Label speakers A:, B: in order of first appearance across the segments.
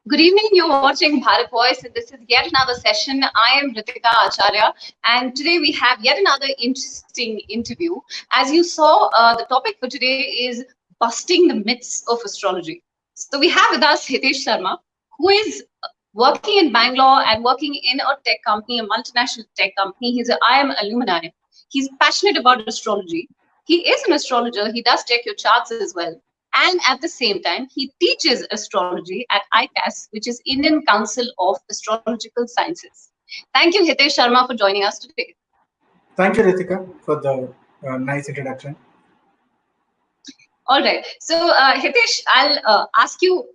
A: Good evening, you're watching Bharat Voice, and this is yet another session. I am Ritika Acharya, and today we have yet another interesting interview. As you saw, the topic for today is busting the myths of astrology. So we have with us Hitesh Sharma, who is working in Bangalore and working in a tech company, a multinational tech company. He's an IM alumni. He's passionate about astrology. He is an astrologer. He does check your charts as well. And at the same time, he teaches astrology at ICAS, which is Indian Council of Astrological Sciences. Thank you, Hitesh Sharma, for joining us today.
B: Thank you, Ritika, for the nice introduction.
A: All right. So, Hitesh, I'll ask you,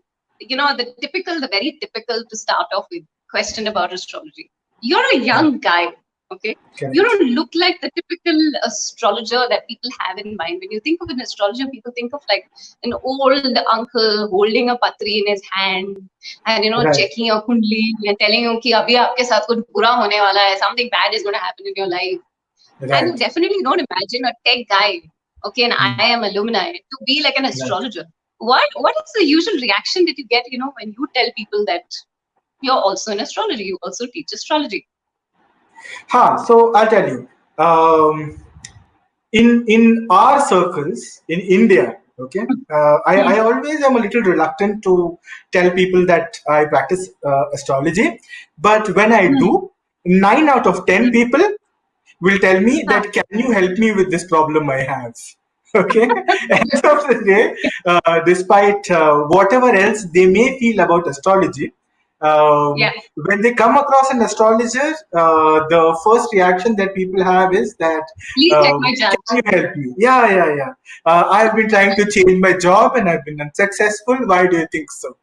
A: the very typical to start off with question about astrology. You're a young guy. Okay,
B: Correct.
A: you don't look like the typical astrologer that people have in mind. When you think of an astrologer, people think of like an old uncle holding a patri in his hand and
B: Right.
A: checking your kundli and telling you कि अभी आपके साथ कुछ बुरा होने वाला है, something bad is going to happen in your life.
B: Right.
A: And you definitely don't imagine a tech guy, okay, an IM alumni, to be like an astrologer. Right. What is the usual reaction that you get, when you tell people that you're also an astrologer, you also teach astrology?
B: So I'll tell you. In our circles in India, okay, I always am a little reluctant to tell people that I practice astrology, but when I do, 9 out of 10 people will tell me that, can you help me with this problem I have? Okay. End of the day, despite whatever else they may feel about astrology, when they come across an astrologer, the first reaction that people have is that,
A: Please check my chart.
B: Can you help me? Yeah. I've been trying to change my job and I've been unsuccessful. Why do you think so?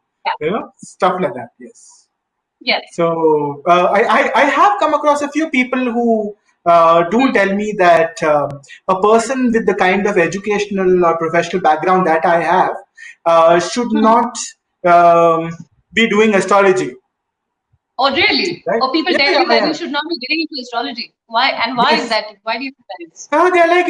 B: Stuff like that. Yes.
A: Yes.
B: So I have come across a few people who do tell me that a person with the kind of educational or professional background that I have should not be doing astrology.
A: Oh, really?
B: Right?
A: Or people tell you that you should not be getting into astrology. Why? And why is that? Why do you think that is?
B: They're like,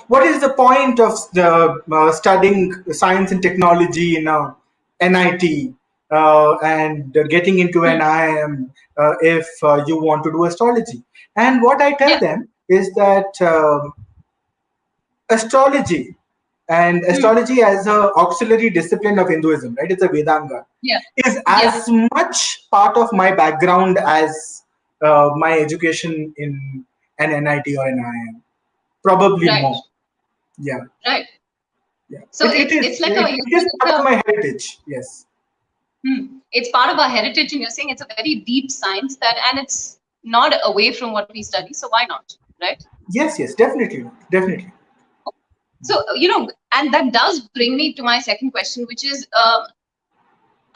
B: what is the point of studying science and technology in a NIT and getting into an IIM if you want to do astrology? And what I tell them is that astrology and astrology as an auxiliary discipline of Hinduism, right? It's a Vedanga. Is as much part of my background as my education in an NIT or an IIM. Probably more. Yeah.
A: Right.
B: Yeah.
A: So it's like
B: it is part of my heritage. Yes.
A: It's part of our heritage, and you're saying it's a very deep science and it's not away from what we study. So why not? Right?
B: Yes, definitely.
A: So, and that does bring me to my second question, which is,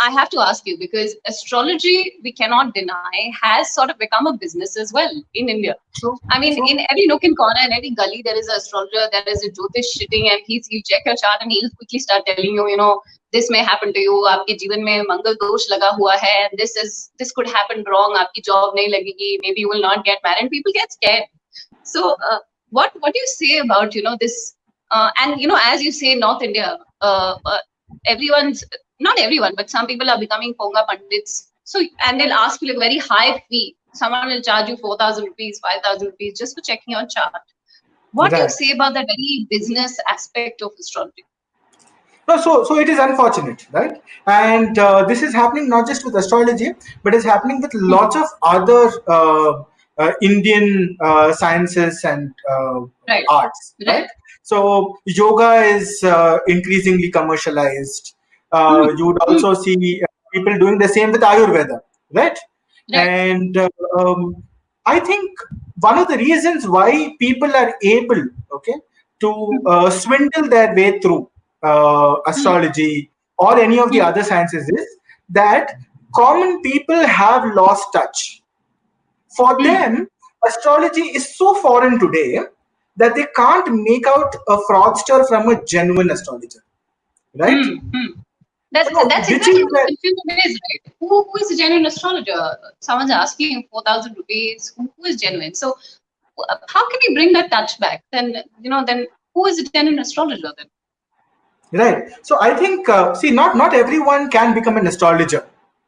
A: I have to ask you, because astrology, we cannot deny, has sort of become a business as well in India.
B: True.
A: I mean, in every nook and corner, in every gully, there is an astrologer, there is a Jyōtiṣ sitting, and he'll check your chart and he'll quickly start telling you, this may happen to you, आपके जीवन में मंगल दोष लगा हुआ है, and this could happen wrong, आपकी job नहीं लगेगी, maybe you will not get married, and people get scared. So, what do you say about, this? And as you say, North India, not everyone, but some people are becoming Ponga Pandits. So, and they'll ask you like very high fee. Someone will charge you 4,000 rupees, 5,000 rupees just for checking your chart. What do you say about that very business aspect of astrology?
B: No, so it is unfortunate, right? And this is happening not just with astrology, but it's happening with lots of other Indian sciences and arts, right? So yoga is increasingly commercialized. You would also see people doing the same with Ayurveda, right? And I think one of the reasons why people are able, to swindle their way through astrology or any of the other sciences is that common people have lost touch. For them, astrology is so foreign today that they can't make out a fraudster from a genuine astrologer, right?
A: That's exactly what confusion is, right? Who is a genuine astrologer? Someone's asking 4,000 rupees. Who is genuine? So, how can we bring that touch back? Then who is a genuine astrologer then?
B: Right. So I think, not everyone can become an astrologer.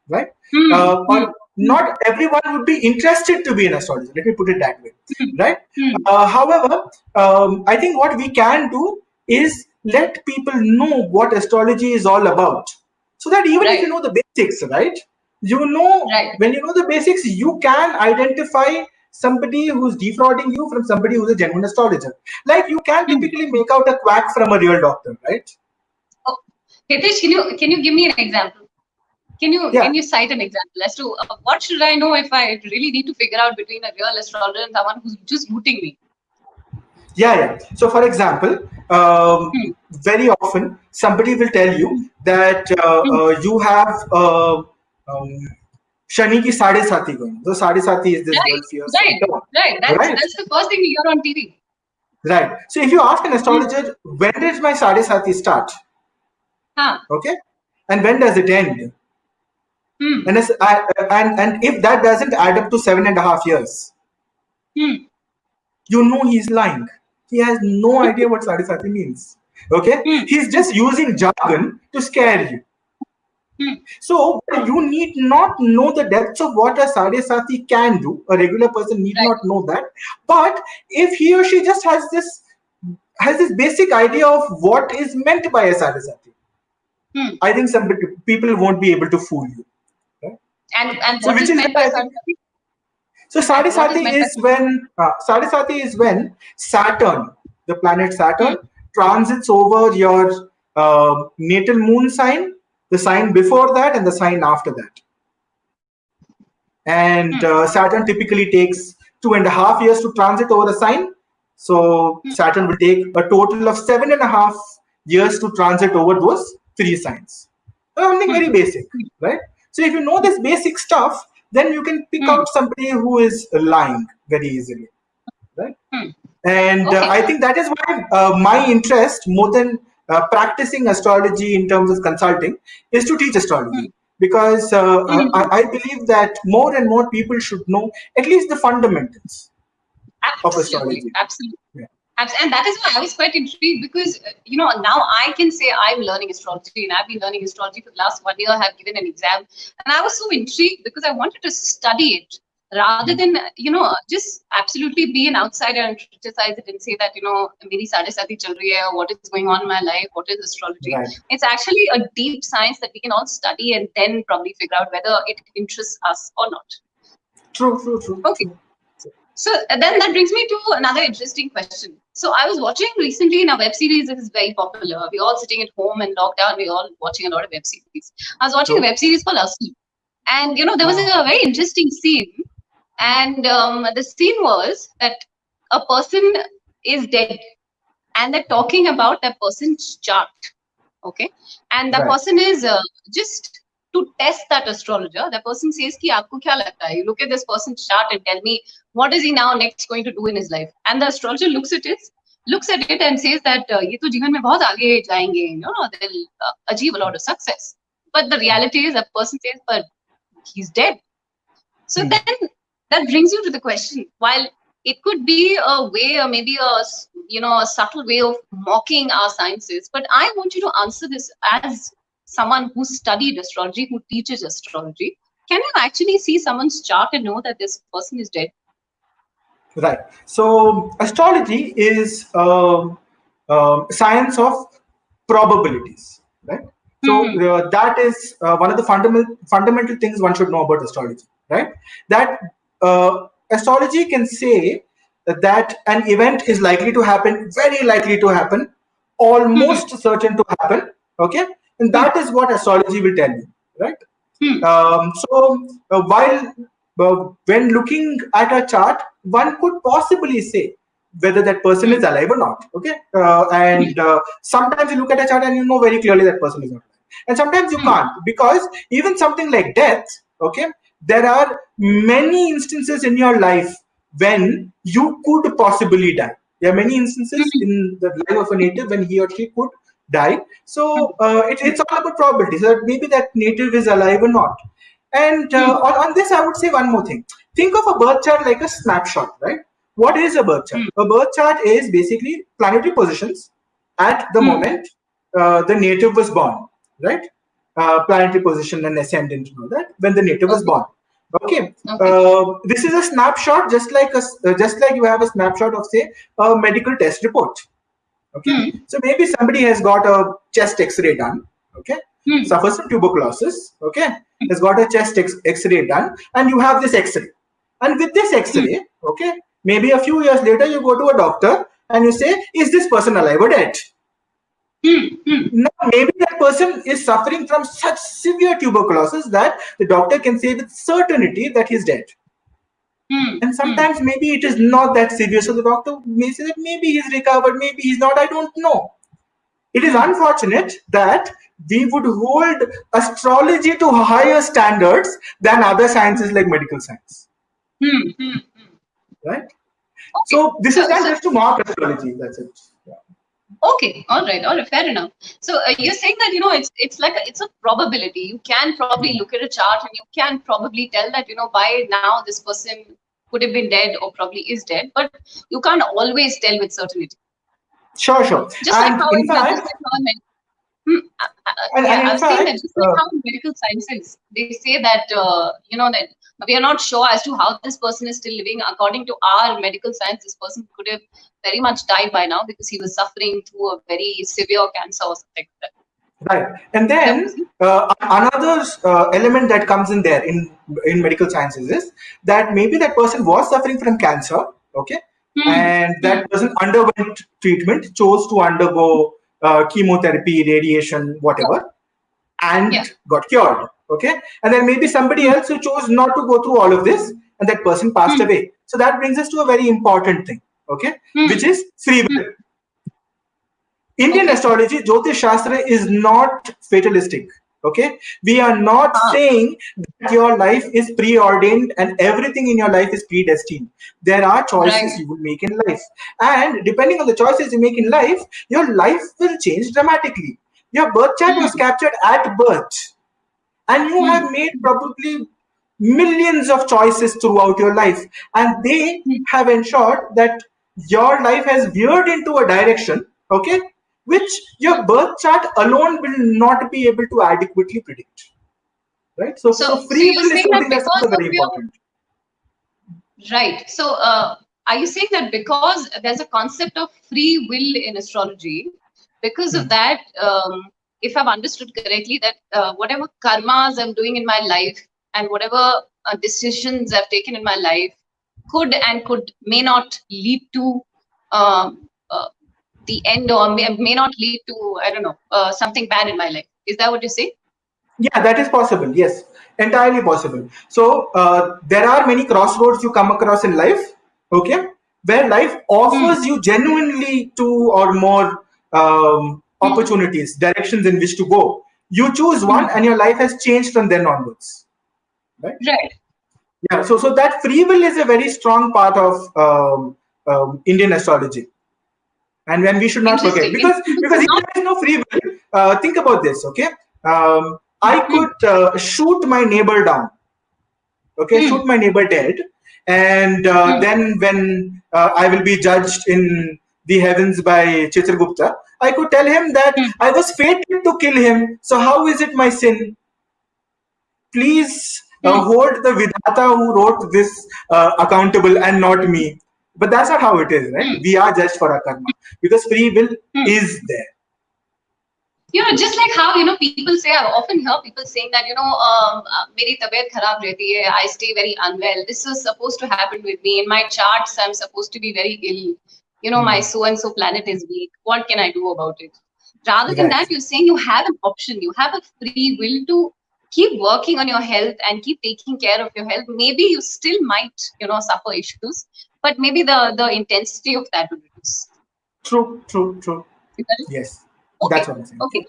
B: right? Or not everyone would be interested to be an astrologer. Let me put it that way, right? However, I think what we can do is let people know what astrology is all about, so that even if you know the basics, right? You know, when you know the basics, you can identify somebody who's defrauding you from somebody who's a genuine astrologer. Like you can typically make out a quack from a real doctor, right?
A: Oh, Hitesh, can you give me an example? Can you cite an example as to what should I know if I really need to figure out between a real astrologer and someone who's just booting me?
B: Yeah. So, for example, very often somebody will tell you that you have Shani ki Sade Sati going. So, Sade Sati is this girl fears.
A: Right. That's the first thing you hear on TV.
B: Right. So, if you ask an astrologer, when does my Sade Sati start? Okay. And when does it end? And if that doesn't add up to 7.5 years, you know he's lying. He has no idea what Sade Sati means. Okay? He's just using jargon to scare you. So you need not know the depths of what a Sade Sati can do. A regular person need not know that. But if he or she just has this basic idea of what is meant by a Sade Sati, I think some people won't be able to fool you. Right?
A: And so what is meant by Sade Sati?
B: So Sade Sati is when Saturn, the planet Saturn, transits over your natal moon sign, the sign before that, and the sign after that. And Saturn typically takes 2.5 years to transit over the sign. So Saturn will take a total of 7.5 years to transit over those 3 signs. Something very basic, right? So if you know this basic stuff, then you can pick out somebody who is lying very easily, right? And I think that is why my interest, more than practicing astrology in terms of consulting, is to teach astrology. Because I believe that more and more people should know at least the fundamentals of astrology.
A: Absolutely. Yeah. And that is why I was quite intrigued, because now I can say I'm learning astrology, and I've been learning astrology for the last 1 year. I have given an exam, and I was so intrigued because I wanted to study it rather than just absolutely be an outsider and criticize it and say that meri Sade Sati chal rahi hai, what is going on in my life, what is astrology. It's actually a deep science that we can all study and then probably figure out whether it interests us or not.
B: True.
A: Okay. So then that brings me to another interesting question. So I was watching recently in a web series that is very popular. We're all sitting at home and locked down. We're all watching a lot of web series. I was watching a web series called Asli. And, there was a very interesting scene. And the scene was that a person is dead. And they're talking about that person's chart. Okay. And the person is just to test that astrologer. The person says, ki, aapko kya lagta hai? You look at this person's chart and tell me, what is he now next going to do in his life? And the astrologer looks at it and says that ye to jeevan mein bahut aage jayenge, they'll achieve a lot of success. But the reality is, a person says, but he's dead. So then that brings you to the question, while it could be a way, or maybe a subtle way of mocking our sciences, but I want you to answer this as someone who studied astrology, who teaches astrology. Can you actually see someone's chart and know that this person is dead?
B: Right. So astrology is science of probabilities, right? So that is one of the fundamental things one should know about astrology, right? That astrology can say that an event is likely to happen, very likely to happen, almost certain to happen, okay? And that is what astrology will tell you, right? While when looking at a chart, one could possibly say whether that person is alive or not, okay? And sometimes you look at a chart and you know very clearly that person is not alive. And sometimes you can't, because even something like death, okay, there are many instances in your life when you could possibly die. There are many instances in the life of a native when he or she could die. So it's all about probability. So maybe that native is alive or not. And on this, I would say one more thing. Think of a birth chart like a snapshot, right? What is a birth chart? A birth chart is basically planetary positions at the moment the native was born, right? planetary position and ascendant and all that when the native was born. Okay. This is a snapshot, just like you have a snapshot of, say, a medical test report. Okay. So maybe somebody has got a chest X-ray done. Okay. Suffers from tuberculosis. Okay. Has got a chest X-ray done, and you have this X-ray. And with this X-ray, okay, maybe a few years later you go to a doctor and you say, "Is this person alive or dead?" Now, maybe that person is suffering from such severe tuberculosis that the doctor can say with certainty that he's dead. And sometimes maybe it is not that severe, so the doctor may say that maybe he's recovered, maybe he's not, I don't know. It is unfortunate that we would hold astrology to higher standards than other sciences like medical science. Right? So this is not just to mark astrology, that's it.
A: Okay, all right, fair enough. So you're saying that it's a probability. You can probably look at a chart and you can probably tell that by now this person could have been dead or probably is dead, but you can't always tell with certainty.
B: Sure.
A: Just like how in fact, I've seen that just like how in medical sciences they say that that we are not sure as to how this person is still living. According to our medical science, this person could have very much died by now because he was suffering through a very severe cancer or something like that.
B: Right. And then another element that comes in there in medical sciences is that maybe that person was suffering from cancer, okay, and that person underwent treatment, chose to undergo chemotherapy, radiation, whatever, and got cured, okay. And then maybe somebody else who chose not to go through all of this, and that person passed away. So that brings us to a very important thing, okay, which is free will. Indian astrology, Jyōtiṣa, is not fatalistic. Okay, we are not saying that your life is preordained and everything in your life is predestined. There are choices you will make in life, and depending on the choices you make in life, your life will change dramatically. Your birth chart was captured at birth, and you have made probably millions of choices throughout your life, and they have ensured that your life has veered into a direction, okay, which your birth chart alone will not be able to adequately predict. Right? So free will is something that's also very important.
A: Right. So are you saying that because there's a concept of free will in astrology, because of that, if I've understood correctly, that whatever karmas I'm doing in my life and whatever decisions I've taken in my life may not lead to the end, or may not lead to, I don't know, something bad in my life. Is that what you say?
B: Yeah, that is possible. Yes, entirely possible. So there are many crossroads you come across in life, okay, where life offers you genuinely two or more opportunities, directions in which to go. You choose one and your life has changed from then onwards. Right?
A: Right.
B: Yeah, so that free will is a very strong part of Indian astrology. And when we should not forget, because if there is no free will, think about this, okay? I could shoot my neighbor down, okay, shoot my neighbor dead, and then when I will be judged in the heavens by Chitragupta, I could tell him that I was fated to kill him, so how is it my sin? Please hold the Vidhata who wrote this accountable and not me. But that's not how it is, right? We are judged for our karma because free will is there.
A: Just like how, people say, I often hear people saying that, meri tabiyat kharab rehti hai, I stay very unwell. This is supposed to happen with me. In my charts, I'm supposed to be very ill. My so-and-so planet is weak. What can I do about it? Rather than that, you're saying you have an option. You have a free will to keep working on your health and keep taking care of your health. Maybe you still might, suffer issues, but maybe the intensity of that would reduce.
B: True. Yes.
A: Okay.
B: That's what I'm saying.
A: Okay.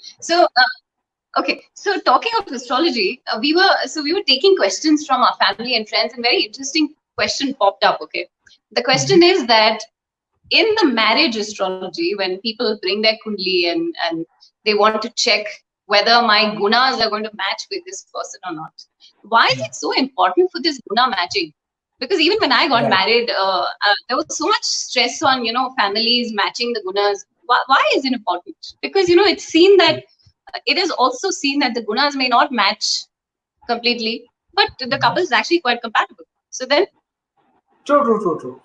A: So talking of astrology, we were taking questions from our family and friends, and very interesting question popped up. Okay. The question is that in the marriage astrology, when people bring their kundli and they want to check whether my gunas are going to match with this person or not, why is it so important for this guna matching? Because even when I got married, there was so much stress on, families matching the gunas. Why is it important? Because, it's seen that it is also seen that the gunas may not match completely, but the couple is actually quite compatible. So then,
B: True.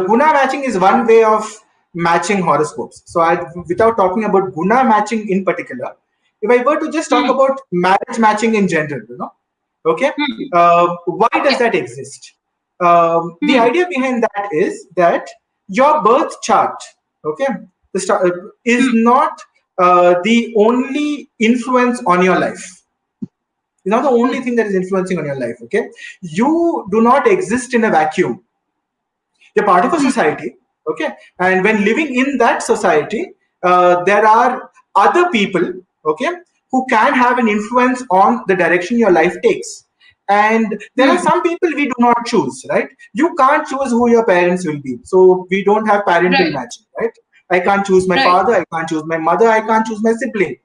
B: Guna matching is one way of matching horoscopes. So, without talking about guna matching in particular, if I were to just talk about marriage matching in general, okay, why does that exist? The idea behind that is that your birth chart, okay, is not the only influence on your life. It's not the only thing that is influencing on your life. Okay, you do not exist in a vacuum. You're part of a society. Okay, and when living in that society, there are other people. Okay, who can have an influence on the direction your life takes. And there are some people we do not choose, right? You can't choose who your parents will be. So we don't have parental matching, right? I can't choose my father, I can't choose my mother, I can't choose my sibling.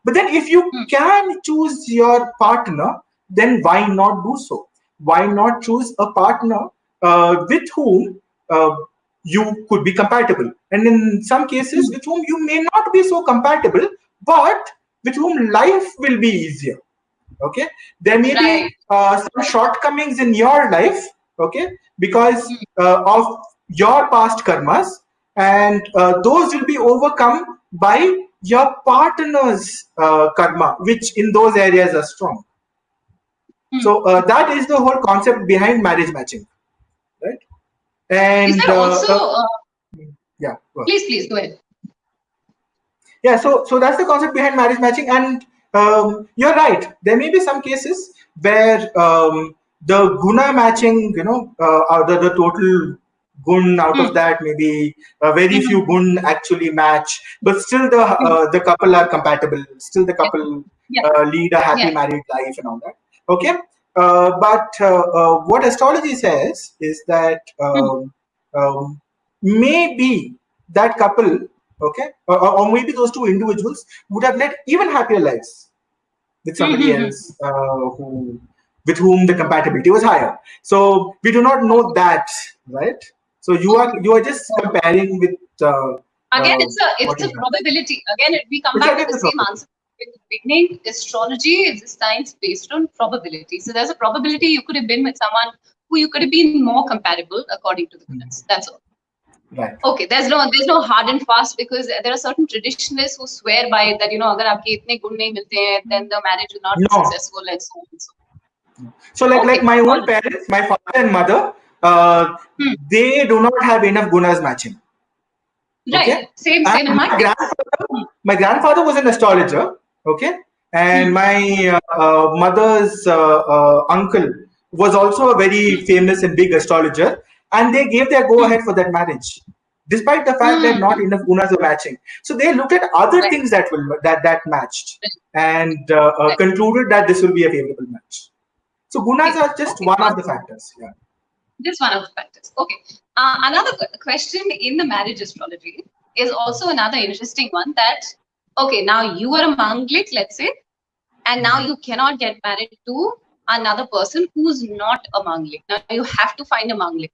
B: But then if you can choose your partner, then why not do so? Why not choose a partner with whom you could be compatible? And in some cases, with whom you may not be so compatible, but with whom life will be easier. Okay, there may be some shortcomings in your life, okay, because of your past karmas, and those will be overcome by your partner's karma, which in those areas are strong. So that is the whole concept behind marriage matching, right? And
A: is there also
B: yeah,
A: please go ahead.
B: Yeah, so that's the concept behind marriage matching, and you're right. There may be some cases where the guna matching, the total gun out of that, maybe very few gun actually match, but still the couple are compatible. Still the couple lead a happy married life and all that. Okay, but what astrology says is that maybe that couple, okay, or maybe those two individuals would have led even happier lives with somebody else with whom the compatibility was higher. So we do not know that, right? So you are just comparing with
A: again, it's a probability. Again, we come back to the same answer in the beginning. Astrology is a science based on probability. So there's a probability you could have been with someone who you could have been more compatible according to the gunas. That's all.
B: Right.
A: Okay, there's no hard and fast, because there are certain traditionalists who swear by it that अगर आपके इतने गुण नहीं मिलते हैं, then the marriage will not be successful and so on and so on.
B: So like my own parents, my father and mother, they do not have enough gunas matching.
A: Right.
B: Okay?
A: Same in my case.
B: My grandfather was an astrologer. Okay, and my mother's uncle was also a very famous and big astrologer, and they gave their go ahead for that marriage, despite the fact that not enough gunas were matching. So they looked at other things that matched, and concluded that this will be a favorable match. So gunas are just one of the factors. Yeah.
A: Just one of the factors. Okay. Another question in the marriage astrology is also another interesting one, that okay, now you are a manglik, let's say, and now you cannot get married to another person who's not a manglik. Now you have to find a manglik.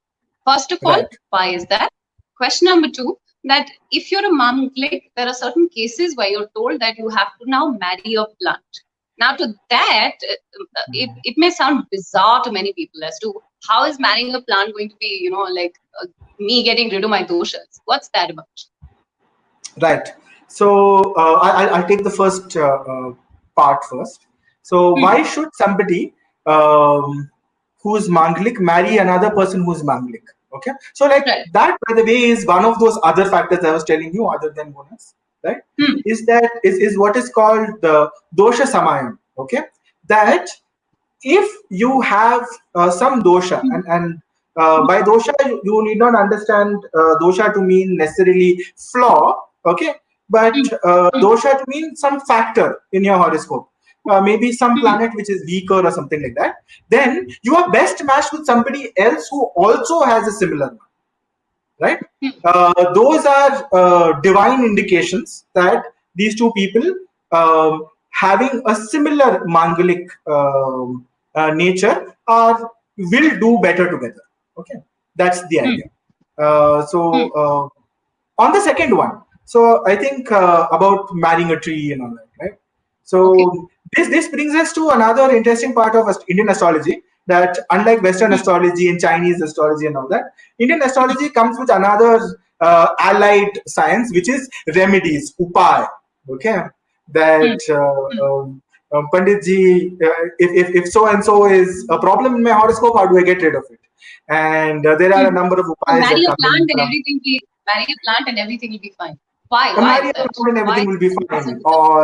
A: First of all, why is that? Question number two, that if you're a manglik, there are certain cases where you're told that you have to now marry your plant. Now to that, it may sound bizarre to many people as to how is marrying a plant going to be, like me getting rid of my doshas. What's that about?
B: Right. So I'll take the first part first. So why should somebody who's manglik marry another person who's manglik? Okay. So like that, by the way, is one of those other factors I was telling you, other than bonus, right? Is what is called the dosha samayam. Okay. That if you have some dosha, and by dosha you need not understand dosha to mean necessarily flaw, okay, but dosha to mean some factor in your horoscope, maybe some planet which is weaker or something like that, then you are best matched with somebody else who also has a similar one, right? Those are divine indications that these two people having a similar mangalik nature will do better together. Okay, that's the idea. On the second one, So I think about marrying a tree and all that, right? So this brings us to another interesting part of Indian astrology, that unlike Western astrology and Chinese astrology and all that, Indian astrology comes with another allied science, which is remedies, upay. Okay, that Panditji, if so and so is a problem in my horoscope, how do I get rid of it? And there are a number of upayas
A: Marry
B: that
A: a
B: come in
A: plant and
B: from.
A: everything will be fine. Why? Why
B: Marry
A: is
B: a
A: that?
B: plant and everything
A: Why?
B: will be fine. Or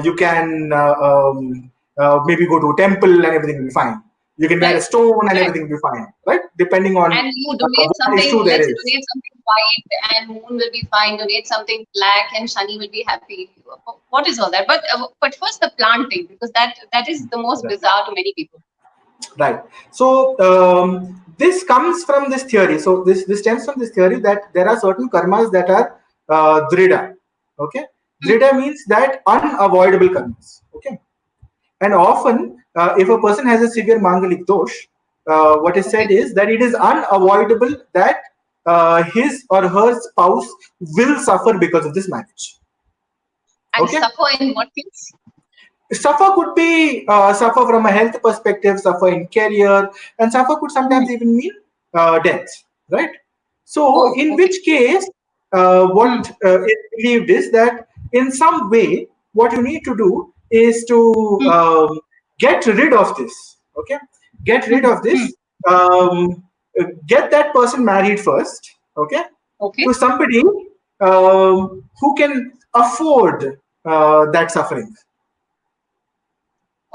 B: you can maybe go to a temple and everything will be fine. You can wear a
A: Right.
B: stone and
A: Right.
B: everything will be fine, right? Depending on
A: And you donate
B: what
A: something,
B: issue there
A: let's say
B: is.
A: donate something white and moon will be fine. Donate something black and Shani will be happy. What is all that? But first the planting, because that is the most bizarre to many people.
B: Right. So this comes from this theory. So this stems from this theory that there are certain karmas that are drida. Okay. Drida means that unavoidable karmas. Okay. And often, if a person has a severe mangalik dosh, what is said is that it is unavoidable that his or her spouse will suffer because of this marriage.
A: And
B: Okay.
A: suffer in what case?
B: Suffer could be suffer from a health perspective, suffer in career, and suffer could sometimes even mean death, right? So, in which case, what is believed is that in some way, what you need to do is to get rid of this. Okay, get rid of this. Get that person married first. Okay, to somebody who can afford that suffering.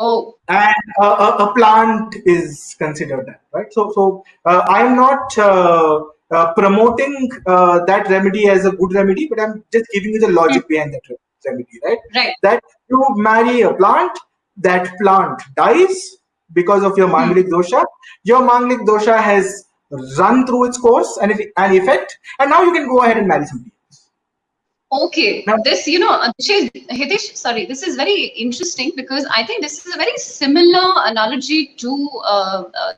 A: Oh.
B: And a plant is considered that, right? So I'm not promoting that remedy as a good remedy, but I'm just giving you the logic behind that remedy, right?
A: Right.
B: That you marry a plant, that plant dies because of your mangalik dosha. Your mangalik dosha has run through its course and an effect, and now you can go ahead and marry somebody.
A: Okay,
B: Now,
A: this, Hitesh, sorry, this is very interesting because I think this is a very similar analogy to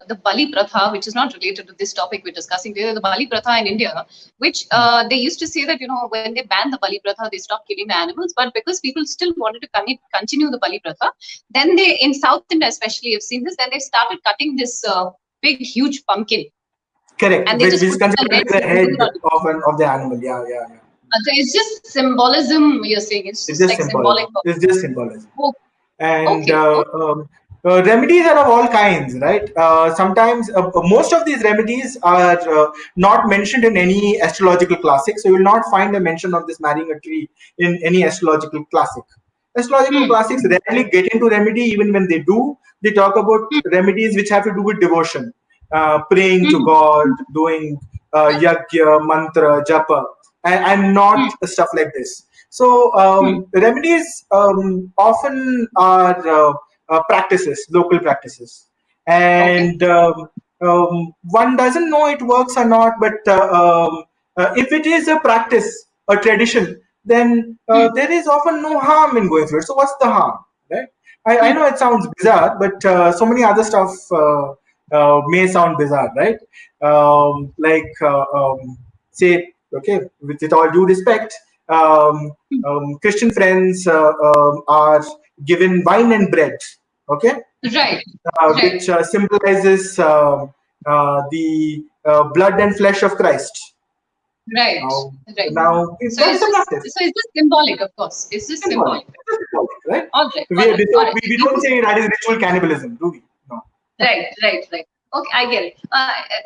A: the Bali Pratha, which is not related to this topic we're discussing today, the Bali Pratha in India, which they used to say that, when they banned the Bali Pratha, they stopped killing the animals, but because people still wanted to continue the Bali Pratha, then they, in South India especially, have seen this, then they started cutting this big, huge pumpkin.
B: correct,
A: And they
B: which
A: just
B: is
A: put it
B: considered the head of the animal. Yeah.
A: So it's just symbolism, you're saying. It's just like symbolic.
B: It's just symbolism.
A: Oh,
B: And
A: okay.
B: remedies are of all kinds, right? Sometimes most of these remedies are not mentioned in any astrological classic. So you will not find a mention of this marrying a tree in any astrological classic. Astrological classics rarely get into remedy. Even when they do, they talk about remedies which have to do with devotion, praying to God, doing yagya, mantra, japa, and not stuff like this. So remedies often are practices, local practices, and one doesn't know it works or not. But if it is a practice, a tradition, then there is often no harm in going through it. So what's the harm, right? I know it sounds bizarre, but so many other stuff may sound bizarre, right? Say, okay, with all due respect, Christian friends are given wine and bread, okay,
A: Right.
B: which symbolizes the blood and flesh of Christ.
A: Right.
B: Now that's a practice.
A: So it's just symbolic, of course. It's just symbolic.
B: Right?
A: All right.
B: We don't say that is ritual cannibalism, do we? No.
A: Right. Okay, I get it.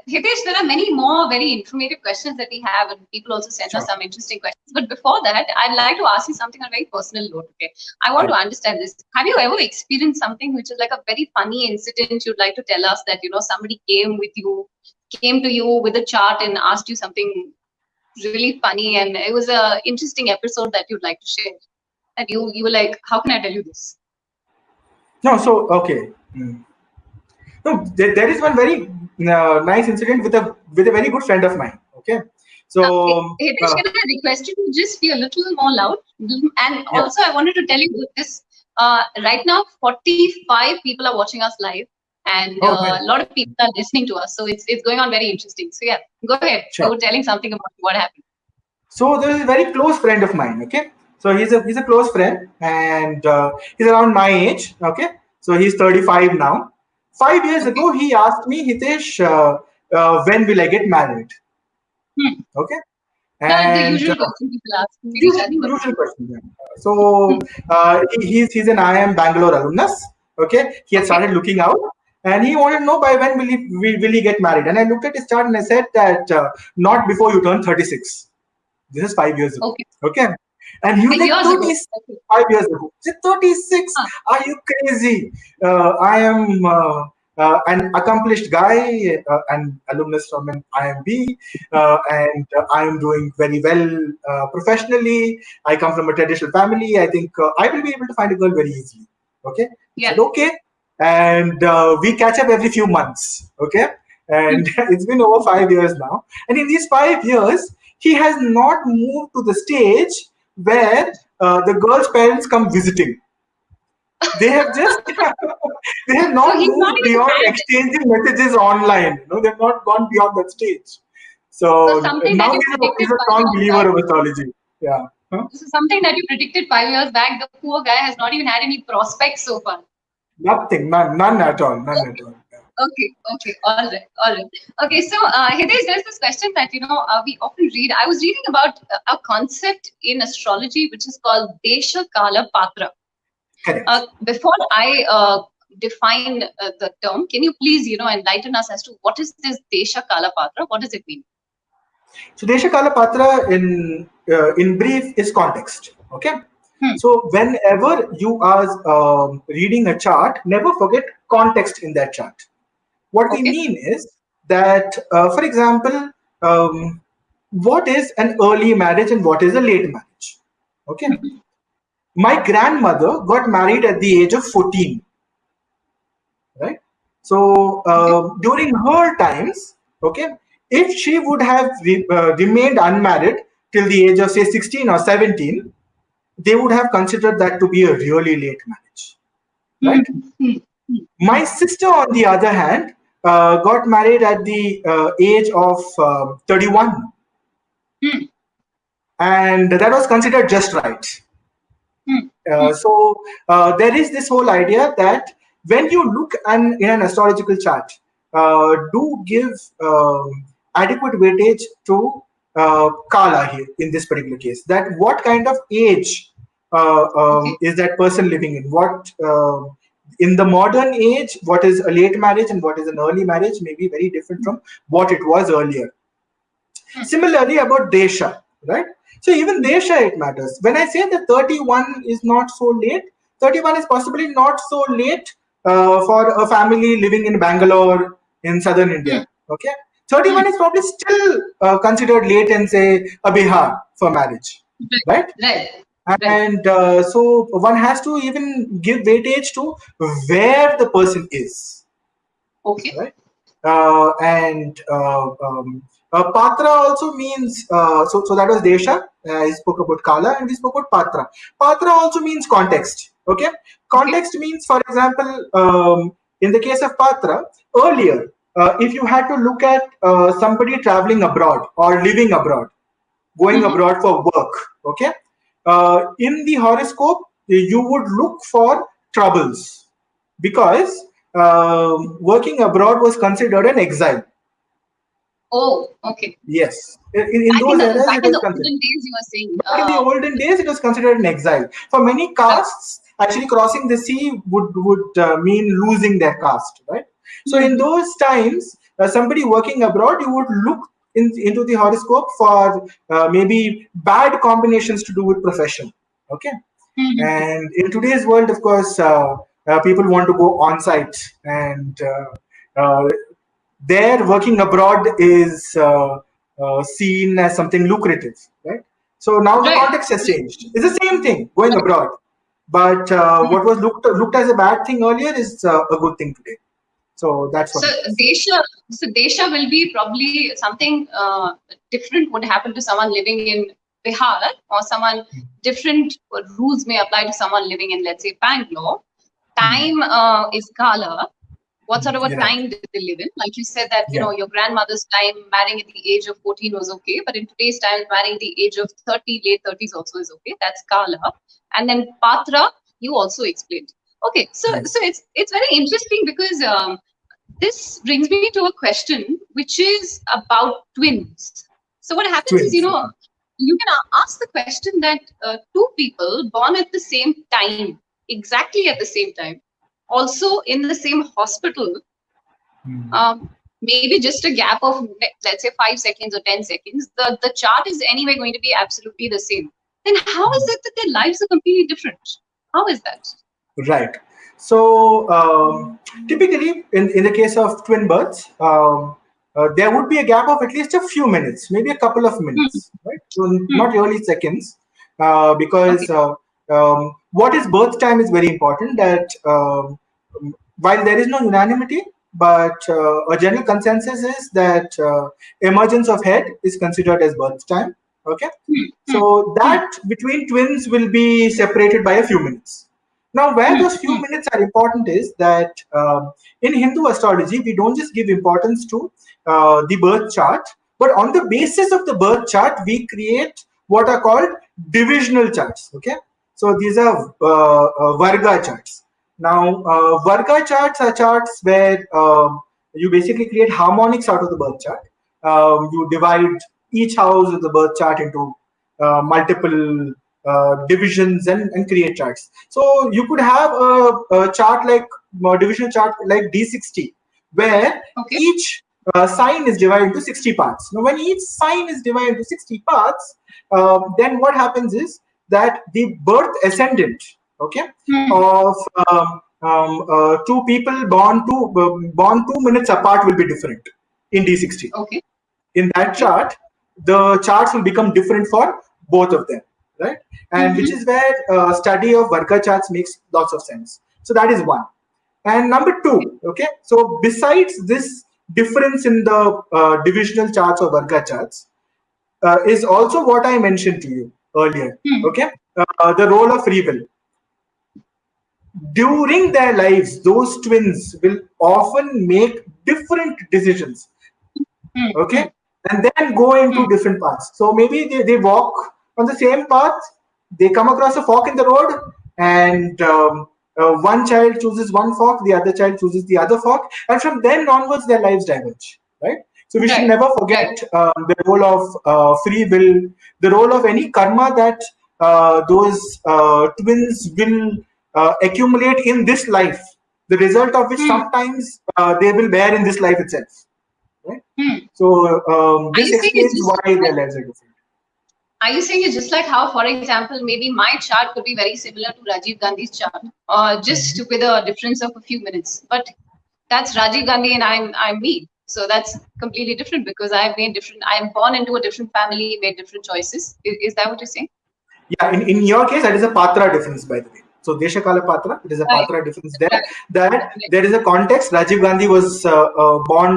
A: Hitesh, there are many more very informative questions that we have, and people also send us some interesting questions. But before that, I'd like to ask you something on a very personal note. Okay, I want to understand this. Have you ever experienced something which is like a very funny incident you'd like to tell us, that somebody came to you with a chart and asked you something really funny, and it was a interesting episode that you'd like to share? And you were like, how can I tell you this?
B: No, so okay. No, there is one very nice incident with a very good friend of mine. Okay, so
A: Hitesh, can I request you to just be a little more loud? And also, I wanted to tell you this. Right now, 45 people are watching us live, and a lot of people are listening to us. So it's going on very interesting. So yeah, go ahead.
B: Sure.
A: You were telling something about what happened.
B: So there is a very close friend of mine. Okay, so he's a close friend, and he's around my age. Okay, so he's 35 now. 5 years
A: Okay.
B: ago, he asked me, Hitesh, when will I get married?
A: Hmm.
B: Okay,
A: The
B: and
A: usual question people ask.
B: usual question. Yeah. So he's an IIM Bangalore alumnus. Okay, he had
A: Okay.
B: started looking out, and he wanted to know by when will he get married. And I looked at his chart and I said that not before you turn 36. This is 5 years ago.
A: Okay.
B: Okay, and he was like
A: Years ago.
B: 36.
A: Okay.
B: 5 years ago. I said, 36?
A: Huh.
B: Are you crazy? I am an accomplished guy, an alumnus from an IMB, and I am doing very well professionally. I come from a traditional family. I think I will be able to find a girl very easily. Okay. I
A: Yeah.
B: said, okay. And we catch up every few months. Okay. And it's been over 5 years now. And in these 5 years, he has not moved to the stage where the girl's parents come visiting. They have just they have
A: So
B: not
A: he's not
B: moved
A: even
B: beyond
A: had.
B: exchanging messages online. They've not gone beyond that stage.
A: So
B: So
A: something that
B: now
A: you
B: he's
A: predicted
B: a strong
A: 5 years
B: believer
A: back.
B: of astrology. Yeah. Huh?
A: This is something that you predicted 5 years back. The poor guy has not even had any prospects so far.
B: Nothing, none at all, none at
A: Okay.
B: all.
A: Okay. All right. Okay. So, Hitesh, there's this question that we often read. I was reading about a concept in astrology which is called Desha Kala Patra.
B: Correct.
A: Before I define the term, can you please enlighten us as to what is this Desha Kala Patra? What does it mean?
B: So Desha Kala Patra in brief is context. Okay. So whenever you are reading a chart, never forget context in that chart. What we
A: Okay.
B: mean is that, for example, what is an early marriage and what is a late marriage? Okay. My grandmother got married at the age of 14. Right. So during her times, okay, if she would have remained unmarried till the age of say 16 or 17, they would have considered that to be a really late marriage. Right. My sister, on the other hand, got married at the age of 31, and that was considered just right. So there is this whole idea that when you look in an astrological chart, do give adequate weightage to Kala here in this particular case. That what kind of age is that person living in? What in the modern age, what is a late marriage and what is an early marriage may be very different from what it was earlier. Similarly, about Desha, right? So even Desha, it matters. When I say that 31 is not so late, 31 is possibly not so late for a family living in Bangalore in southern India. Okay, 31 is probably still considered late in say a Bihar for marriage, right?
A: Right.
B: And so one has to even give weightage to where the person is.
A: Okay.
B: Right. And Patra also means so that was Desha. I spoke about Kala and we spoke about Patra. Patra also means context. Okay, context means, for example, in the case of Patra, earlier, if you had to look at somebody traveling abroad or living abroad, going abroad for work, okay, in the horoscope you would look for troubles because working abroad was considered an exile.
A: Oh, okay.
B: Yes, in those eras
A: Back
B: it
A: in
B: was
A: the
B: considered.
A: olden days, you were saying.
B: Back in the olden days, it was considered an exile. For many castes, actually crossing the sea would mean losing their caste, right? So in those times, somebody working abroad, you would look into the horoscope for maybe bad combinations to do with profession. Okay. And in today's world, of course, people want to go on site, and there working abroad is seen as something lucrative, right? So now the context has changed. It's the same thing going abroad, but what was looked as a bad thing earlier is a good thing today. So that's what.
A: So Desha will be probably something different would happen to someone living in Bihar, or someone different rules may apply to someone living in, let's say, Bangalore. Time is Kala, What sort of a
B: Right.
A: time did they live in? Like you said that,
B: Yeah.
A: your grandmother's time, marrying at the age of 14 was okay, but in today's time, marrying at the age of 30, late 30s also is okay. That's Kala. And then Patra, you also explained. Okay, so
B: Yes.
A: so it's very interesting because this brings me to a question, which is about twins. So what happens is,
B: Twins. Okay.
A: you can ask the question that two people born at the same time, exactly at the same time, also in the same hospital,
B: Hmm.
A: maybe just a gap of, let's say, 5 seconds or 10 seconds, the chart is anyway going to be absolutely the same. Then how is it that their lives are completely different? How is that?
B: Right. So typically, in the case of twin births, there would be a gap of at least a few minutes, maybe a couple of
A: Hmm,
B: minutes, right? So
A: hmm,
B: not really seconds, because
A: okay.
B: what is birth time is very important. That while there is no unanimity, but a general consensus is that emergence of head is considered as birth time. Okay,
A: Hmm, hmm,
B: so
A: hmm,
B: that between twins will be separated by a few minutes. Now, where
A: hmm,
B: those few
A: hmm,
B: minutes are important is that in Hindu astrology, we don't just give importance to the birth chart, but on the basis of the birth chart, we create what are called divisional charts. Okay, so these are Varga charts. Now, Varga charts are charts where you basically create harmonics out of the birth chart. You divide each house of the birth chart into multiple divisions and create charts. So you could have a chart like divisional chart like D60, where
A: okay.
B: each sign is divided into 60 parts. Now, when each sign is divided into 60 parts, then what happens is that the birth ascendant, okay,
A: Hmm,
B: of two people born 2 minutes apart will be different in D60.
A: okay.
B: In that
A: Okay.
B: chart, the charts will become different for both of them, right? And which
A: Mm-hmm.
B: is where study of Varga charts makes lots of sense. So that is one. And number
A: Okay.
B: two, okay, so besides this difference in the divisional charts or Varga charts, is also what I mentioned to you earlier,
A: Hmm,
B: okay, the role of free will. During their lives, those twins will often make different decisions,
A: hmm, hmm,
B: okay, and then go
A: hmm.
B: into different paths. So maybe they walk on the same path, they come across a fork in the road, and one child chooses one fork, the other child chooses the other fork, and from then onwards their lives diverge, right? So we should
A: Right.
B: never
A: Right.
B: forget the role of free will, the role of any karma that those twins will accumulate in this life, the result of which
A: Hmm,
B: sometimes they will bear in this life itself, right?
A: hmm.
B: So
A: Are
B: this
A: you saying it's
B: explains
A: just
B: why
A: like,
B: their lives are different.
A: are you saying it's just like how, for example, maybe my chart could be very similar to Rajiv Gandhi's chart, just
B: Mhm.
A: with a difference of a few minutes, but that's Rajiv Gandhi and I'm me. So that's completely different because I've made different. I'm born into a different family, made different choices. Is that what you're saying?
B: Yeah, in your case, that is a patra difference, by the way. So Deshakala Patra, it is a
A: Right.
B: Patra difference there.
A: Right.
B: That
A: Right.
B: there is a context. Rajiv Gandhi was born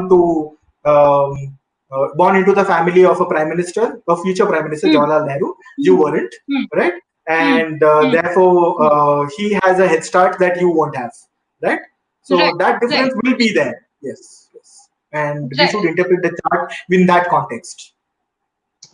B: into the family of a prime minister, a future prime minister,
A: Hmm,
B: Jawaharlal Nehru. You
A: hmm,
B: weren't,
A: hmm,
B: right?
A: hmm,
B: And
A: hmm,
B: therefore,
A: hmm.
B: he has a head start that you won't have, right?
A: Right.
B: So that
A: Right.
B: difference will be there. Yes, yes. And we should
A: Right.
B: interpret the chart in that context.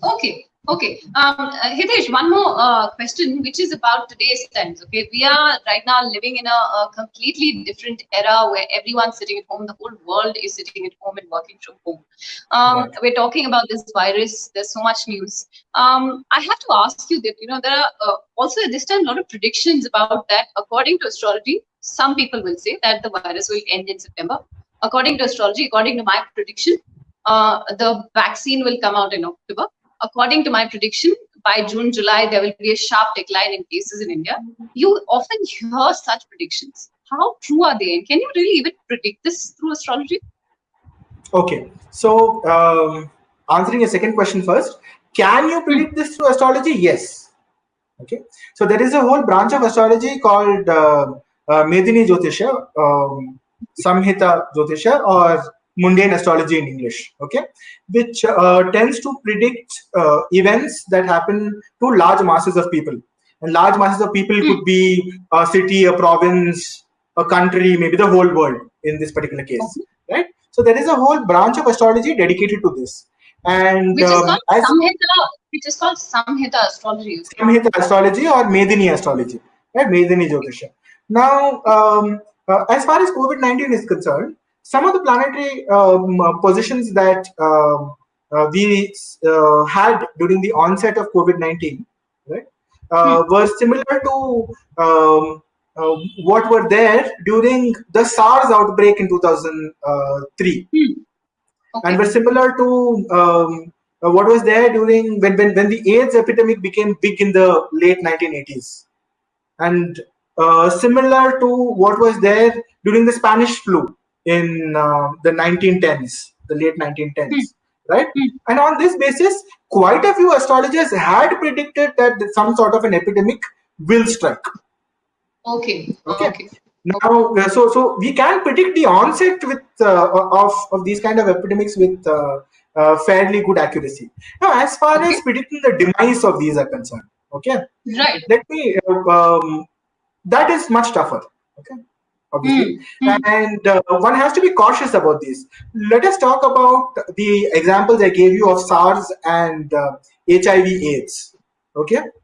A: Okay, okay. Hitesh, one more question, which is about today's times. Okay, we are right now living in a completely different era where everyone's sitting at home. The whole world is sitting at home and working from home.
B: Right.
A: We're talking about this virus. There's so much news. I have to ask you that there are also at this time a lot of predictions about that. According to astrology, some people will say that the virus will end in September. According to astrology, according to my prediction, the vaccine will come out in October. According to my prediction, by June, July, there will be a sharp decline in cases in India. You often hear such predictions. How true are they? And can you really even predict this through astrology?
B: Okay, so answering your second question first, can you
A: Hmm,
B: predict this through astrology? Yes. Okay, so there is a whole branch of astrology called Medini Jyōtiṣa, Samhita Jyōtiṣa, or mundane astrology in English. Okay, which tends to predict events that happen to large masses of people, and large masses of people
A: hmm,
B: could be a city, a province, a country, maybe the whole world in this particular case, right? So there is a whole branch of astrology dedicated to this, and
A: which is called Samhita, which is called Samhita astrology.
B: Samhita astrology or Medini astrology, right? Medini Jyōtiṣa. Now, as far as COVID-19 is concerned, some of the planetary positions that we had during the onset of COVID-19, right, were similar to what were there during the SARS outbreak in 2003, and were similar to what was there during when the AIDS epidemic became big in the late 1980s, and similar to what was there during the Spanish flu in the 1910s, the late 1910s, right? And on this basis, quite a few astrologers had predicted that some sort of an epidemic will strike.
A: Okay.
B: Now, so we can predict the onset with of these kind of epidemics with fairly good accuracy. Now, as far as predicting the demise of these are concerned,
A: right?
B: Let me. That is much tougher. Obviously, and one has to be cautious about these. Let us talk about the examples I gave you of SARS and HIV/AIDS.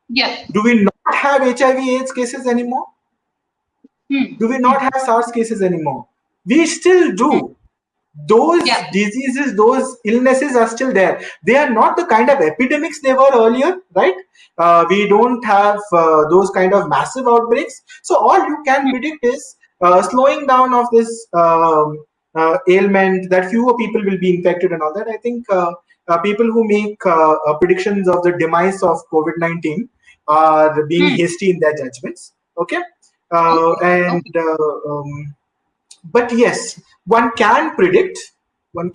A: Yeah.
B: Do we not have HIV/AIDS cases anymore? Do we not have SARS cases anymore? We still do. Those diseases, those illnesses are still there. They are not the kind of epidemics they were earlier, right? We don't have those kind of massive outbreaks. So all you can predict is slowing down of this ailment, that fewer people will be infected and all that. I think people who make predictions of the demise of COVID-19 are being hasty in their judgments. But yes, one can predict when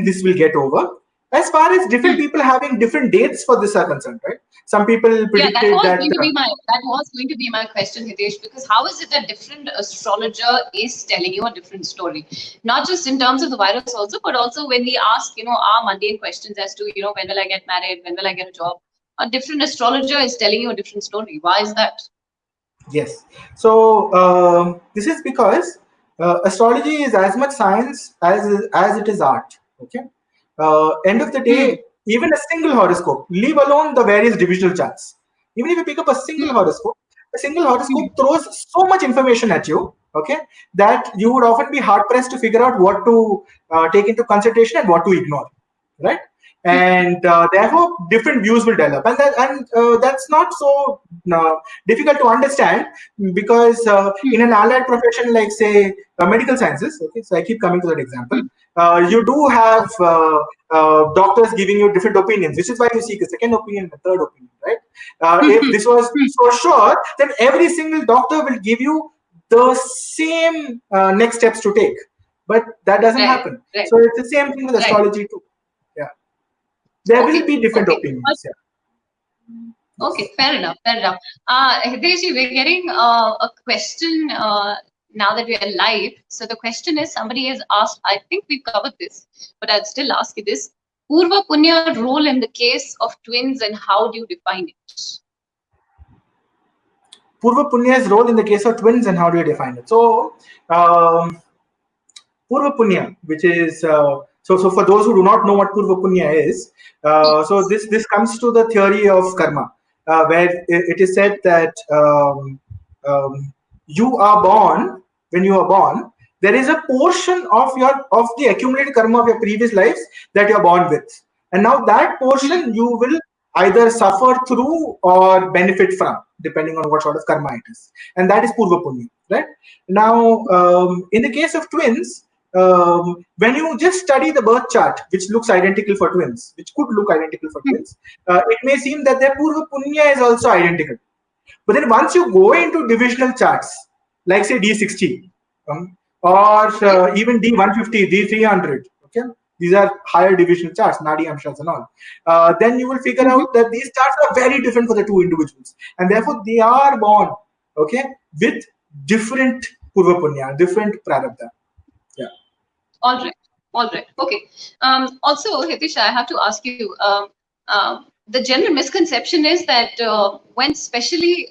B: this will get over. As far as different people having different dates for this are concerned, right? Some people predicted
A: that was going to be my question, Hitesh, because how is it that different astrologer is telling you a different story? Not just in terms of the virus also, but also when we ask, our mundane questions as to, when will I get married? When will I get a job? A different astrologer is telling you a different story. Why is that?
B: Yes. So this is because astrology is as much science as it is art. End of the day, even a single horoscope, leave alone the various divisional charts. Even if you pick up a single horoscope throws so much information at you, that you would often be hard pressed to figure out what to take into consideration and what to ignore, right? And therefore different views will develop, and that's not so difficult to understand, because in an allied profession like, say, medical sciences, so I keep coming to that example, you do have doctors giving you different opinions, which is why you seek a second opinion and a third opinion, right? If this was so sure, then every single doctor will give you the same next steps to take, but that doesn't happen. So it's the same thing with astrology too. There will be different opinions.
A: Okay, fair enough. Hitesh, we're getting a question now that we are live. So the question is, somebody has asked, I think we covered this, but I'll still ask you this. Purva Punya role in the case of twins, and how do you define it?
B: Purva Punya's role in the case of twins, and how do you define it? So, Purva Punya, which is so for those who do not know what Purva Punya is, so this comes to the theory of karma, where it is said that you are born, when you are born, there is a portion of the accumulated karma of your previous lives that you are born with, and now that portion you will either suffer through or benefit from, depending on what sort of karma it is, and that is Purva Punya, right? Now, in the case of twins, when you just study the birth chart, which looks identical for twins, which could look identical for twins, it may seem that their Purva Punya is also identical. But then once you go into divisional charts, like say D60, or even D150, D300, these are higher divisional charts, Nadi Amshas and all, then you will figure out that these charts are very different for the two individuals, and therefore they are born, with different Purva Punya, different Prarabdha. Yeah.
A: All right. Okay. Also, Hitesh, I have to ask you, the general misconception is that when especially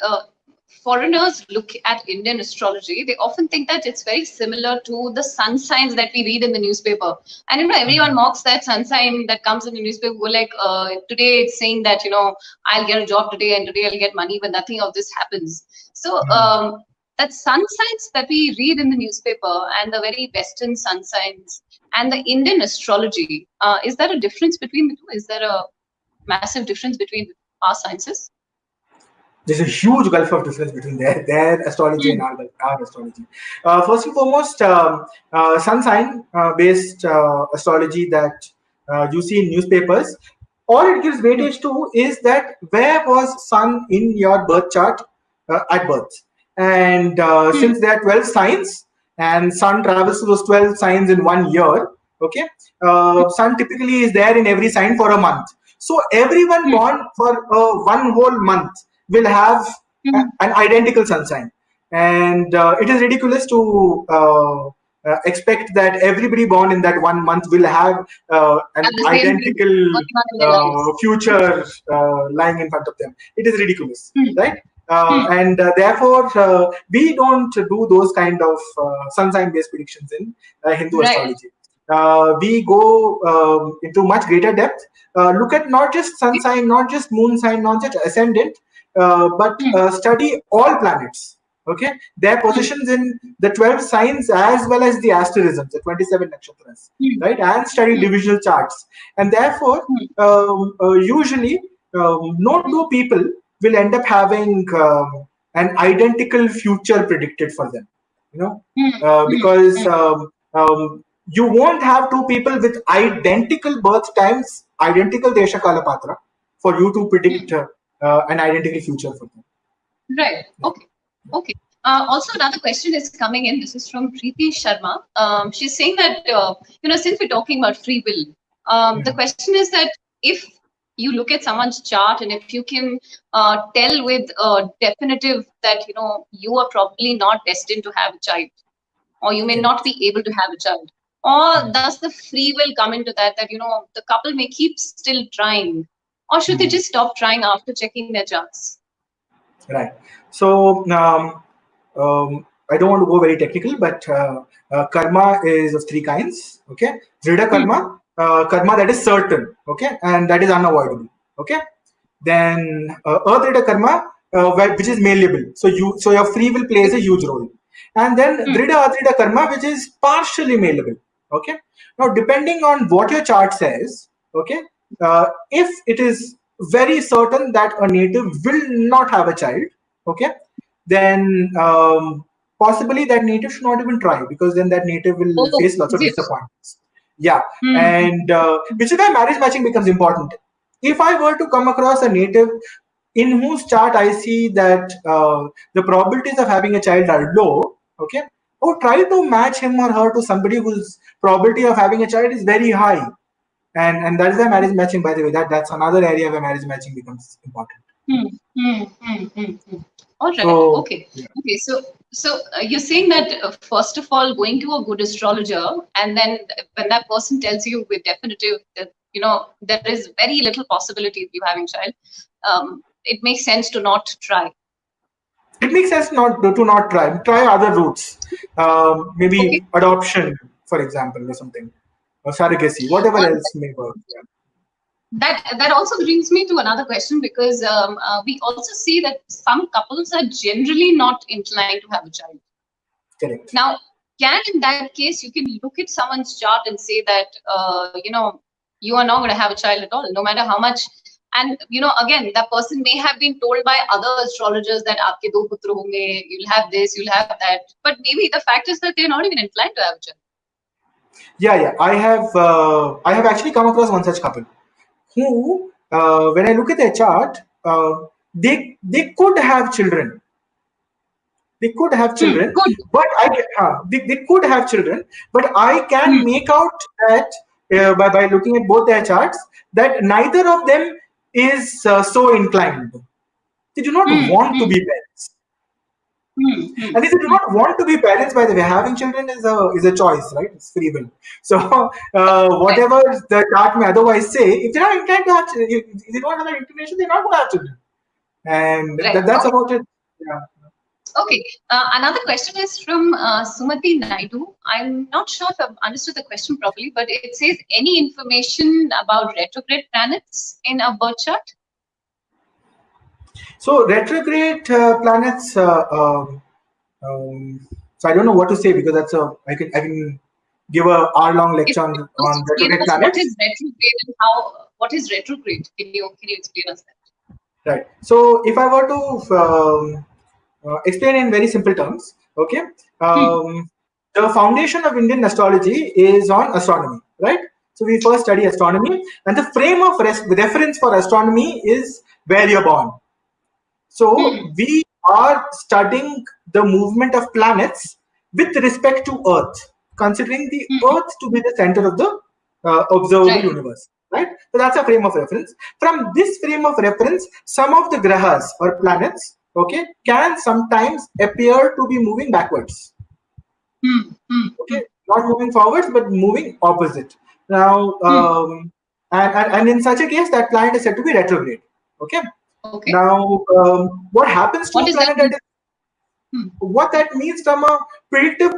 A: foreigners look at Indian astrology, they often think that it's very similar to the sun signs that we read in the newspaper. And everyone mocks that sun sign that comes in the newspaper. Go like, today it's saying that I'll get a job today and today I'll get money, but nothing of this happens. So that sun signs that we read in the newspaper and the very Western sun signs and the Indian astrology, is there a difference between the two? Is there a massive difference between our sciences?
B: There's a huge gulf of difference between their astrology and our astrology. First and foremost, sun sign based astrology that you see in newspapers, all it gives weightage to is that where was sun in your birth chart at birth. And since there are 12 signs and sun travels to those 12 signs in 1 year, okay, sun typically is there in every sign for a month. So everyone born for one whole month will have an identical sun sign. And it is ridiculous to expect that everybody born in that 1 month will have an identical future lying in front of them. It is ridiculous, right? And therefore, we don't do those kind of sun sign based predictions in Hindu astrology. We go into much greater depth, look at not just sun sign, not just moon sign, not just ascendant, but study all planets, okay, their positions in the 12 signs as well as the asterisms, the 27 nakshatras, right, and study divisional charts. And therefore, usually, no two people will end up having an identical future predicted for them, because you won't have two people with identical birth times, identical Desha Kala Patra, for you to predict an identical future for them.
A: Right. Okay. Okay. Also, another question is coming in. This is from Preeti Sharma. She's saying that, since we're talking about free will, the question is that if you look at someone's chart and if you can tell with definitive that, you are probably not destined to have a child, or you may not be able to have a child, or does the free will come into that, the couple may keep still trying, or should they just stop trying after checking their charts?
B: Right. So, I don't want to go very technical, but karma is of three kinds. Okay, Drida karma, karma that is certain. Okay, and that is unavoidable. Okay, then adrida karma, which is malleable. So your free will plays a huge role. And then Drida adrida karma, which is partially malleable. Okay. Now, depending on what your chart says, okay, if it is very certain that a native will not have a child, okay, then possibly that native should not even try, because then that native will face lots of disappointments. Yeah, and which is why marriage matching becomes important. If I were to come across a native in whose chart I see that the probabilities of having a child are low, okay, I would try to match him or her to somebody whose probability of having a child is very high. And that is why marriage matching, by the way, that's another area where marriage matching becomes important.
A: All right. So, okay. Yeah. Okay. So you're saying that first of all, going to a good astrologer, and then when that person tells you with definitive that there is very little possibility of you having a child, it makes sense to not try.
B: It makes sense to not try. Try other routes, maybe adoption, for example, or something, or surrogacy, whatever else may work. Yeah.
A: That also brings me to another question, because we also see that some couples are generally not inclined to have a child.
B: Correct.
A: Now, in that case, you can look at someone's chart and say that, you are not going to have a child at all, no matter how much. And, again, that person may have been told by other astrologers that aapke do putra honge, you'll have this, you'll have that. But maybe the fact is that they're not even inclined to have a child.
B: Yeah. I have actually come across one such couple who, when I look at their chart, they could have children. They could have children, but they could have children, but I can make out that by looking at both their charts that neither of them is so inclined. They do not want to be parents. And if they do not want to be parents, by the way, having children is a choice, right? It's free will. So whatever the chart may otherwise say, if they're not inclined to have children, if they don't have that inclination, they're not going to have children. And that's about it. Yeah.
A: Okay. Another question is from Sumati Naidu. I'm not sure if I've understood the question properly, but it says any information about retrograde planets in a birth chart?
B: So retrograde planets. So I don't know what to say, because that's I can give a hour-long
A: If
B: lecture
A: you could
B: on
A: explain
B: retrograde
A: us what
B: planets.
A: is retrograde and what is retrograde? Can you explain us that?
B: Right. So if I were to explain in very simple terms, okay, the foundation of Indian astrology is on astronomy, right? So we first study astronomy, and the frame of reference for astronomy is where you're born. So we are studying the movement of planets with respect to Earth, considering the Earth to be the center of the observable
A: Right.
B: universe, right? So that's a frame of reference. From this frame of reference, some of the grahas or planets, okay, can sometimes appear to be moving backwards. Okay, not moving forwards, but moving opposite. Now, and in such a case, that planet is said to be retrograde. Okay.
A: Okay.
B: Now, what happens to
A: What
B: a
A: does that
B: planet
A: mean?
B: that is what that means from a predictive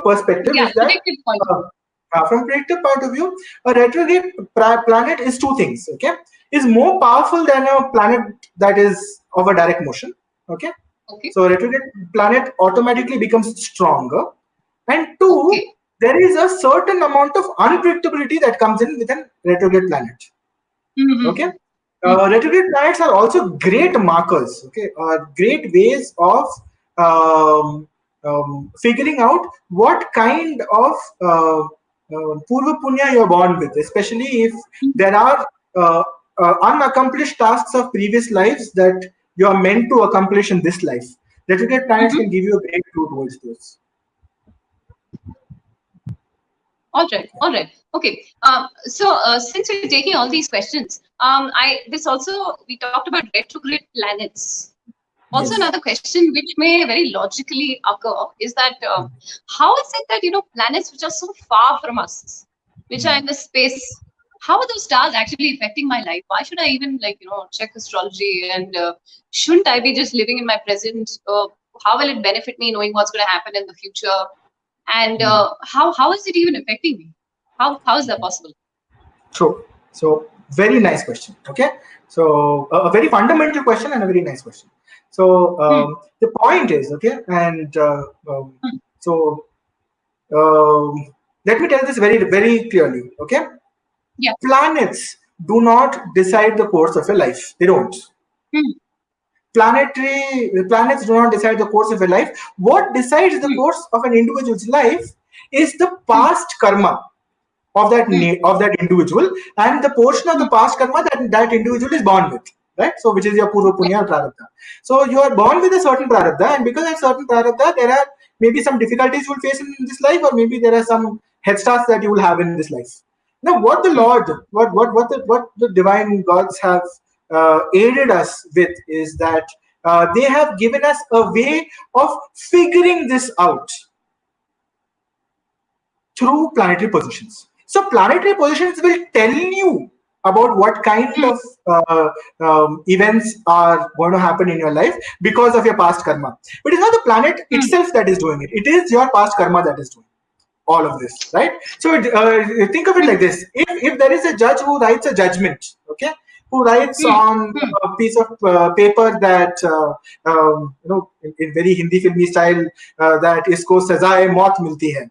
B: perspective
A: Yeah,
B: is that
A: predictive point of view.
B: from predictive point of view, a retrograde planet is two things. Okay, is more powerful than a planet that is of a direct motion. Okay,
A: Okay.
B: so retrograde planet automatically becomes stronger, and two,
A: Okay.
B: there is a certain amount of unpredictability that comes in with a retrograde planet. Okay, retrograde planets are also great markers. Okay, great ways of figuring out what kind of purva punya you're born with, especially if there are unaccomplished tasks of previous lives that you are meant to accomplish in this life. Retrograde planets can give you a great clue towards those.
A: All right, all right, okay. So since we're taking all these questions, we talked about retrograde planets. Also,
B: Yes.
A: another question which may very logically occur is that how is it that planets which are so far from us, which are in the space, how are those stars actually affecting my life? Why should I even check astrology, and shouldn't I be just living in my present? How will it benefit me knowing what's going to happen in the future? And how is it even affecting me? How is that possible?
B: True. So very nice question. Okay. So a very fundamental question and a very nice question. So the point is, okay, and so let me tell this very clearly. Okay.
A: Yeah.
B: Planets do not decide the course of a life. They don't. Planets do not decide the course of a life. What decides the course of an individual's life is the past karma of that individual, and the portion of the past karma that individual is born with, right? So which is your purva punya or prarabdha. So you are born with a certain prarabdha, and because of certain prarabdha, there are maybe some difficulties you will face in this life, or maybe there are some head starts that you will have in this life. Now, what the Lord, what the divine gods have aided us with is that they have given us a way of figuring this out through planetary positions. So planetary positions will tell you about what kind of events are going to happen in your life because of your past karma. But it's not the planet itself that is doing it. It is your past karma that is doing all of this, right? So think of it like this. If there is a judge who writes a judgment, okay, who writes on a piece of paper that, in very Hindi filmy style, that isko sazaye maut milti hai,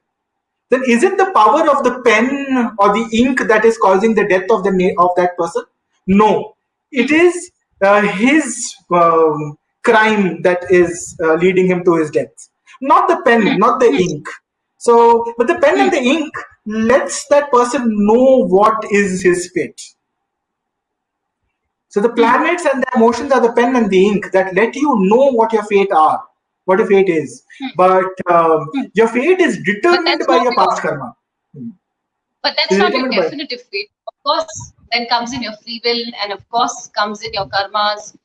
B: then is it the power of the pen or the ink that is causing the death of that person? No, it is his crime that is leading him to his death, not the pen, not the ink. So, but the pen and the ink lets that person know what is his fate. So the planets and the emotions are the pen and the ink that let you know what your fate are, what your fate is. But your fate is determined by your past karma.
A: But that's not your definitive fate. Of course, then comes in your free will, and of course comes in your karmas.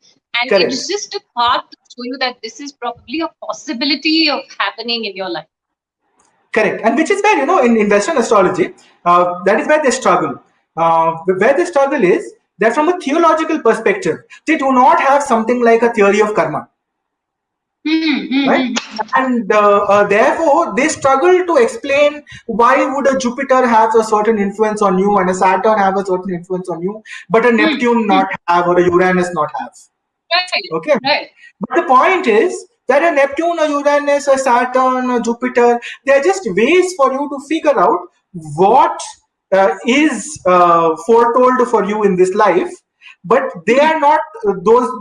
A: And
B: Correct.
A: It's just a part to show you that this is probably a possibility of happening in your life.
B: Correct. And which is where, in Western astrology, that is where they struggle. Where they struggle is that from a theological perspective, they do not have something like a theory of karma. right? And therefore, they struggle to explain why would a Jupiter have a certain influence on you and a Saturn have a certain influence on you, but a Neptune not have or a Uranus not have.
A: Right.
B: Okay.
A: Right.
B: But the point is that a Neptune, a Uranus, a Saturn, a Jupiter, they are just ways for you to figure out what is foretold for you in this life. But they are not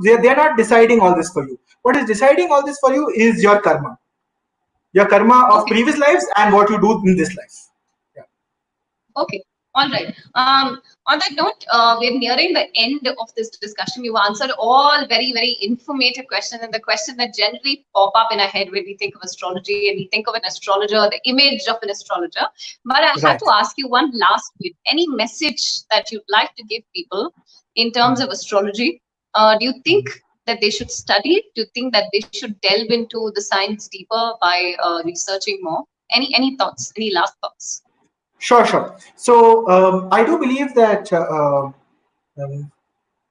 B: they are not deciding all this for you. What is deciding all this for you is your karma of previous lives and what you do in this life. Yeah.
A: Okay. All right. On that note, we're nearing the end of this discussion. You've answered all very, very informative questions, and the question that generally pop up in our head when we think of astrology and we think of an astrologer, the image of an astrologer. But I have to ask you one last bit. Any message that you'd like to give people in terms of astrology? Do you think that they should study it? Do you think that they should delve into the science deeper by researching more? Any thoughts? Any last thoughts?
B: Sure. So I do believe that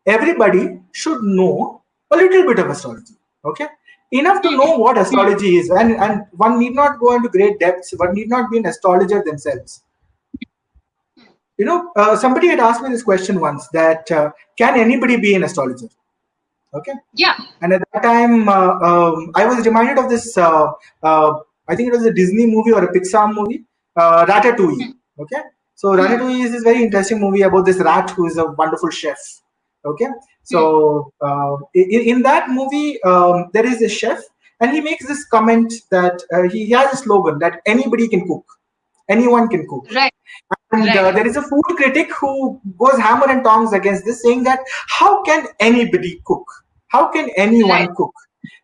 B: everybody should know a little bit of astrology. Okay, enough to know what astrology is, and one need not go into great depths. One need not be an astrologer themselves. You know, somebody had asked me this question once that can anybody be an astrologer? Okay.
A: Yeah.
B: And at that time, I was reminded of this. I think it was a Disney movie or a Pixar movie, Ratatouille. Okay. So Ratatouille is this very interesting movie about this rat who is a wonderful chef. Okay. So in that movie, there is a chef, and he makes this comment that he has a slogan that anybody can cook, anyone can cook.
A: Right.
B: And there is a food critic who goes hammer and tongs against this, saying that how can anybody cook? How can anyone cook?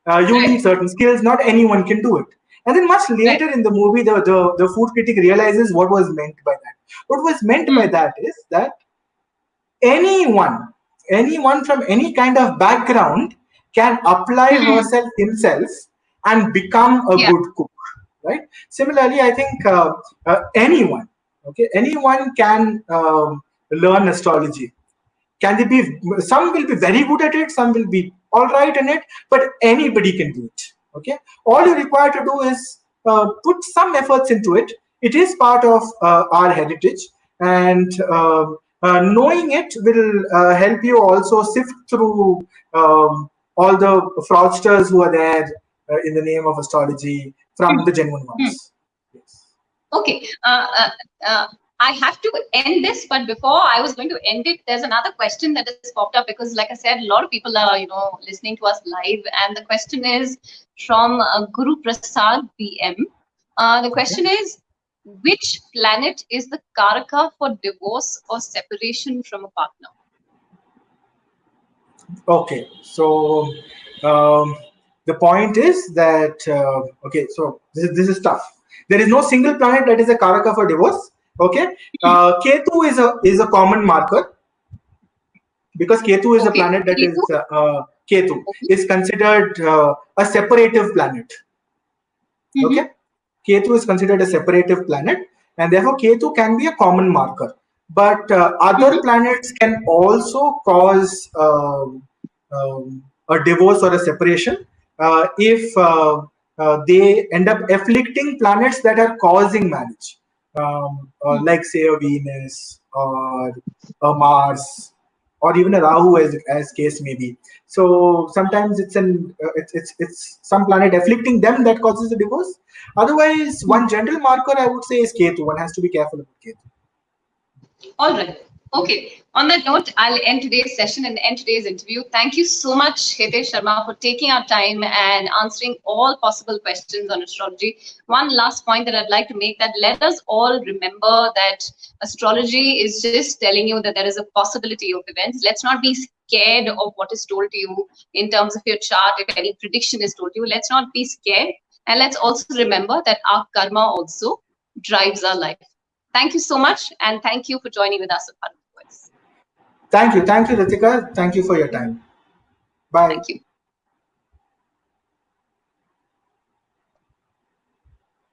B: You need certain skills. Not anyone can do it. And then much later in the movie, the food critic realizes what was meant by that. What was meant by that is that anyone from any kind of background can apply himself and become a good cook. Right? Similarly, I think anyone can learn astrology. Can they be? Some will be very good at it. Some will be all right in it. But anybody can do it. Okay. All you require to do is put some efforts into it. It is part of our heritage, and knowing it will help you also sift through all the fraudsters who are there in the name of astrology from the genuine ones. Yes.
A: Okay. I have to end this, but before I was going to end it, there's another question that has popped up because, like I said, a lot of people are, listening to us live, and the question is from Guru Prasad BM. The question is, which planet is the Karaka for divorce or separation from a partner?
B: Okay, so the point is that so this is tough. There is no single planet that is a Karaka for divorce. Okay, Ketu is a common marker because Ketu is a planet that is Ketu is considered a separative planet. Okay, Ketu is considered a separative planet, and therefore Ketu can be a common marker. But other planets can also cause a divorce or a separation if they end up afflicting planets that are causing marriage. Like say a Venus or a Mars or even a Rahu as case may be. So sometimes it's some planet afflicting them that causes the divorce. Otherwise, one general marker I would say is Ketu. One has to be careful about Ketu.
A: All right. Okay. On that note, I'll end today's session and end today's interview. Thank you so much, Hitesh Sharma, for taking our time and answering all possible questions on astrology. One last point that I'd like to make, that let us all remember that astrology is just telling you that there is a possibility of events. Let's not be scared of what is told to you in terms of your chart. If any prediction is told to you, let's not be scared. And let's also remember that our karma also drives our life. Thank you so much, and thank you for joining with us at Bharat Voice.
B: Thank you, Ritika. Thank you for your time. Bye.
A: Thank you.